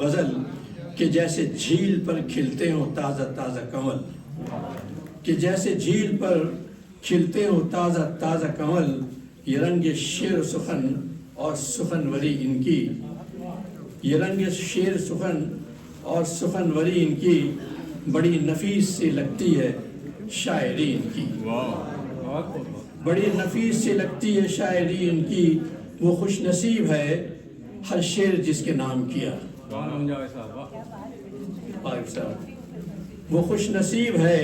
غزل کہ جیسے جھیل پر کھلتے ہوں تازہ تازہ کنول، کہ جیسے جھیل پر کھلتے ہوں تازہ تازہ کنول، یہ رنگ شعر و سخن اور سخنوری ان کی، یہ رنگ شعر سخن اور سخنوری ان کی، بڑی نفیس سی لگتی ہے شاعری ان کی، بڑی نفیس سی لگتی ہے شاعری ان کی، وہ خوش نصیب ہے ہر شعر جس کے نام کیا، وہ خوش نصیب ہے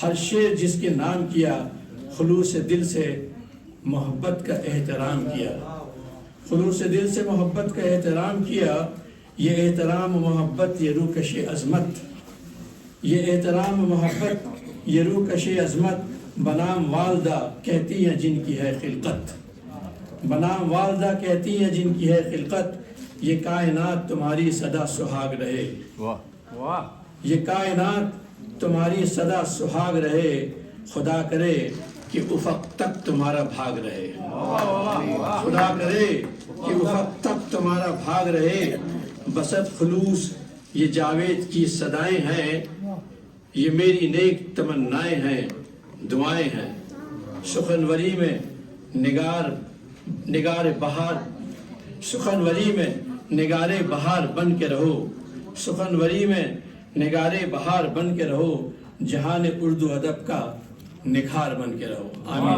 ہر شعر جس کے نام کیا، خلوص دل سے محبت کا احترام کیا، خلوص دل سے محبت کا احترام کیا، یہ احترام و محبت یہ روکش عظمت، یہ احترام و محبت یہ روکش عظمت، بنام والدہ کہتی ہیں جن کی ہے خلقت، بنام والدہ کہتی ہیں جن کی ہے خلقت، یہ کائنات تمہاری صدا سہاگ رہے، یہ کائنات تمہاری صدا سہاگ رہے، خدا کرے کہ افق تک تمہارا بھاگ رہے، خدا کرے کہ افق تک تمہارا بھاگ رہے، بسط خلوص یہ جاوید کی صدائیں ہیں، یہ میری نیک تمنائیں ہیں، دعائیں ہیں، سخنوری میں نگار بہار، سخنوری میں نگار بہار بن کے رہو، سخنوری میں نگار بہار بن کے رہو، جہان اردو ادب کا نکھار بن کے رہو، آمین۔